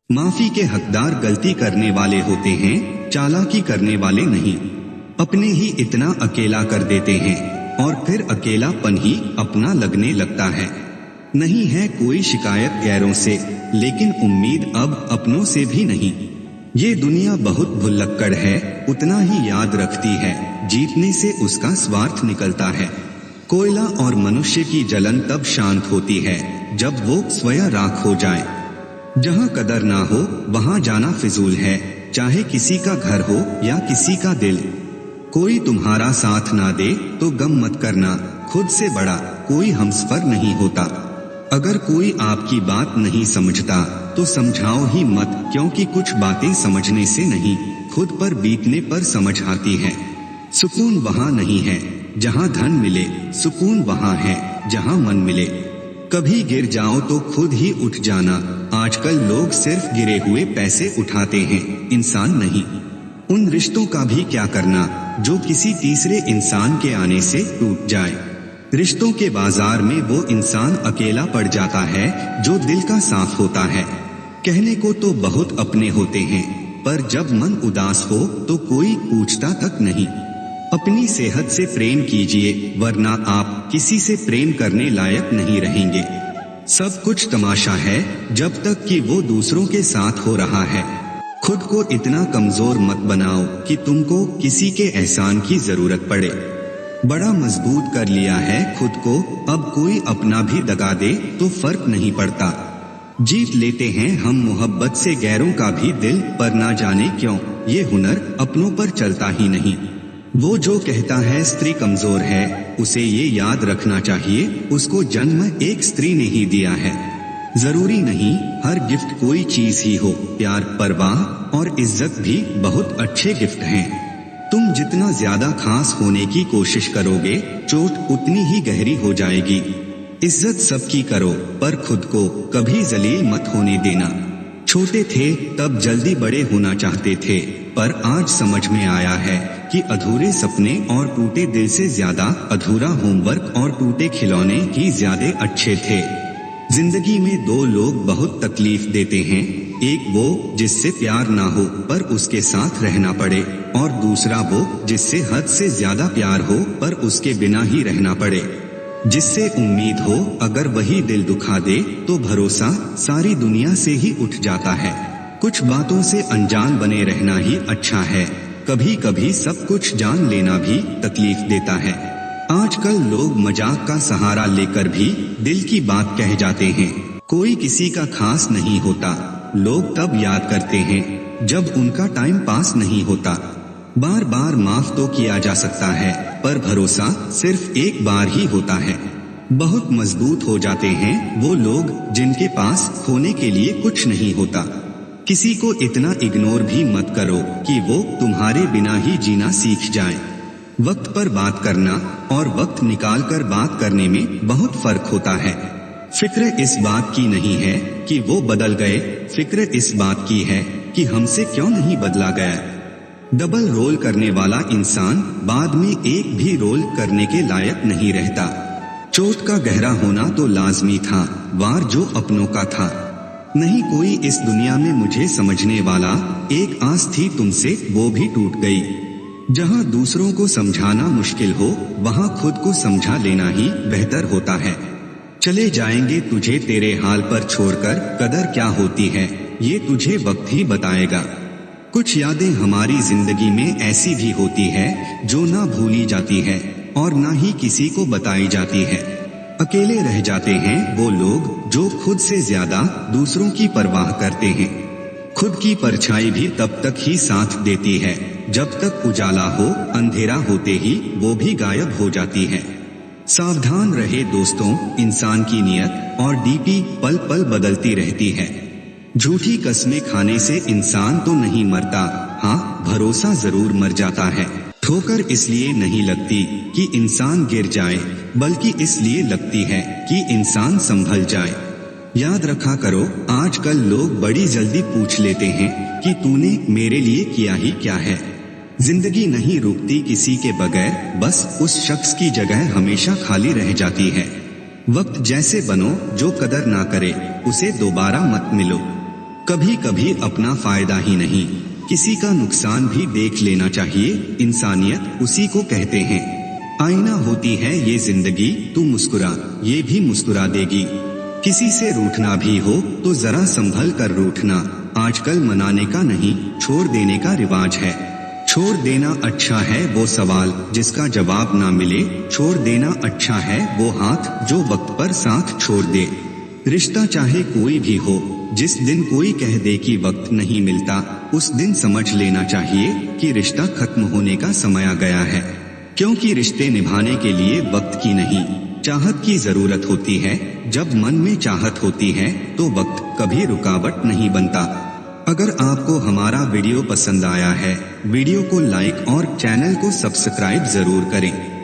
माफी के हकदार गलती करने वाले होते हैं, चालाकी करने वाले नहीं। अपने ही इतना अकेला कर देते हैं और फिर अकेलापन ही अपना लगने लगता है। नहीं है कोई शिकायत गैरों से, लेकिन उम्मीद अब अपनों से भी नहीं। ये दुनिया बहुत भुल्लक्कड़ है, उतना ही याद रखती है, जीतने से उसका स्वार्थ निकलता है। कोयला और मनुष्य की जलन तब शांत होती है जब वो स्वयं राख हो जाए। जहाँ कदर ना हो वहाँ जाना फिजूल है, चाहे किसी का घर हो या किसी का दिल। कोई तुम्हारा साथ ना दे तो गम मत करना, खुद से बड़ा कोई हमसफर नहीं होता। अगर कोई आपकी बात नहीं समझता तो समझाओ ही मत, क्योंकि कुछ बातें समझने से नहीं, खुद पर बीतने पर समझ आती है। सुकून वहाँ नहीं है जहाँ धन मिले, सुकून वहाँ है जहाँ मन मिले। कभी गिर जाओ तो खुद ही उठ जाना, आजकल लोग सिर्फ गिरे हुए पैसे उठाते हैं, इंसान नहीं। उन रिश्तों का भी क्या करना जो किसी तीसरे इंसान के आने से टूट जाए। रिश्तों के बाजार में वो इंसान अकेला पड़ जाता है जो दिल का साफ होता है। कहने को तो बहुत अपने होते हैं, पर जब मन उदास हो तो कोई पूछता तक नहीं। अपनी सेहत से प्रेम कीजिए, वरना आप किसी से प्रेम करने लायक नहीं रहेंगे। सब कुछ तमाशा है जब तक कि वो दूसरों के साथ हो रहा है। खुद को इतना कमजोर मत बनाओ कि तुमको किसी के एहसान की जरूरत पड़े। बड़ा मजबूत कर लिया है खुद को, अब कोई अपना भी दगा दे तो फर्क नहीं पड़ता। जीत लेते हैं हम मोहब्बत से गैरों का भी दिल, पर ना जाने क्यों ये हुनर अपनों पर चलता ही नहीं। वो जो कहता है स्त्री कमजोर है, उसे ये याद रखना चाहिए उसको जन्म एक स्त्री ने ही दिया है। जरूरी नहीं हर गिफ्ट कोई चीज ही हो, प्यार, परवाह और इज्जत भी बहुत अच्छे गिफ्ट हैं। तुम जितना ज्यादा खास होने की कोशिश करोगे, चोट उतनी ही गहरी हो जाएगी। इज्जत सबकी करो, पर खुद को कभी जलील मत होने देना। छोटे थे तब जल्दी बड़े होना चाहते थे, पर आज समझ में आया है कि अधूरे सपने और टूटे दिल से ज्यादा अधूरा होमवर्क और टूटे खिलौने ही ज्यादा अच्छे थे। जिंदगी में दो लोग बहुत तकलीफ देते हैं, एक वो जिससे प्यार ना हो पर उसके साथ रहना पड़े, और दूसरा वो जिससे हद से ज्यादा प्यार हो पर उसके बिना ही रहना पड़े। जिससे उम्मीद हो अगर वही दिल दुखा दे तो भरोसा सारी दुनिया से ही उठ जाता है। कुछ बातों से अनजान बने रहना ही अच्छा है, कभी कभी सब कुछ जान लेना भी तकलीफ देता है। आजकल लोग मजाक का सहारा लेकर भी दिल की बात कह जाते हैं। कोई किसी का खास नहीं होता, लोग तब याद करते हैं जब उनका टाइम पास नहीं होता। बार बार माफ तो किया जा सकता है, पर भरोसा सिर्फ एक बार ही होता है। बहुत मजबूत हो जाते हैं वो लोग जिनके पास खोने के लिए कुछ नहीं होता। किसी को इतना इग्नोर भी मत करो कि वो तुम्हारे बिना ही जीना सीख जाए। वक्त पर बात करना और वक्त निकाल कर बात करने में बहुत फर्क होता है। फिक्र इस बात की नहीं है कि वो बदल गए, फिक्र इस बात की है कि हमसे क्यों नहीं बदला गया। डबल रोल करने वाला इंसान बाद में एक भी रोल करने के लायक नहीं रहता। चोट का गहरा होना तो लाजमी था, वार जो अपनों का था। नहीं कोई इस दुनिया में मुझे समझने वाला, एक आस थी तुमसे वो भी टूट गई। जहाँ दूसरों को समझाना मुश्किल हो, वहाँ खुद को समझा लेना ही बेहतर होता है। चले जाएंगे तुझे तेरे हाल पर छोड़कर, कदर क्या होती है ये तुझे वक्त ही बताएगा। कुछ यादें हमारी जिंदगी में ऐसी भी होती है जो ना भूली जाती है और ना ही किसी को बताई जाती है। अकेले रह जाते हैं वो लोग जो खुद से ज्यादा दूसरों की परवाह करते हैं। खुद की परछाई भी तब तक ही साथ देती है जब तक उजाला हो, अंधेरा होते ही वो भी गायब हो जाती है। सावधान रहे दोस्तों, इंसान की नियत और डीपी पल पल बदलती रहती है। झूठी कस्में खाने से इंसान तो नहीं मरता, हाँ भरोसा जरूर मर जाता है। ठोकर इसलिए नहीं लगती कि इंसान गिर जाए, बल्कि इसलिए लगती है कि इंसान संभल जाए। याद रखा करो, आजकल लोग बड़ी जल्दी पूछ लेते हैं कि तूने मेरे लिए किया ही क्या है। जिंदगी नहीं रुकती किसी के बगैर, बस उस शख्स की जगह हमेशा खाली रह जाती है। वक्त जैसे बनो, जो कदर ना करे उसे दोबारा मत मिलो। कभी कभी अपना फायदा ही नहीं, किसी का नुकसान भी देख लेना चाहिए। इंसानियत उसी को कहते हैं। आईना होती है ये जिंदगी, तू मुस्कुरा, ये भी मुस्कुरा देगी। किसी से रूठना भी हो तो जरा संभल कर रूठना। आजकल मनाने का नहीं, छोड़ देने का रिवाज है। छोड़ देना अच्छा है वो सवाल जिसका जवाब ना मिले, छोड़ देना अच्छा है वो हाथ जो वक्त पर साथ छोड़ दे। रिश्ता चाहे कोई भी हो, जिस दिन कोई कह दे कि वक्त नहीं मिलता, उस दिन समझ लेना चाहिए कि रिश्ता खत्म होने का समय आ गया है। क्योंकि रिश्ते निभाने के लिए वक्त की नहीं, चाहत की जरूरत होती है। जब मन में चाहत होती है तो वक्त कभी रुकावट नहीं बनता। अगर आपको हमारा वीडियो पसंद आया है, वीडियो को लाइक और चैनल को सब्सक्राइब जरूर करें।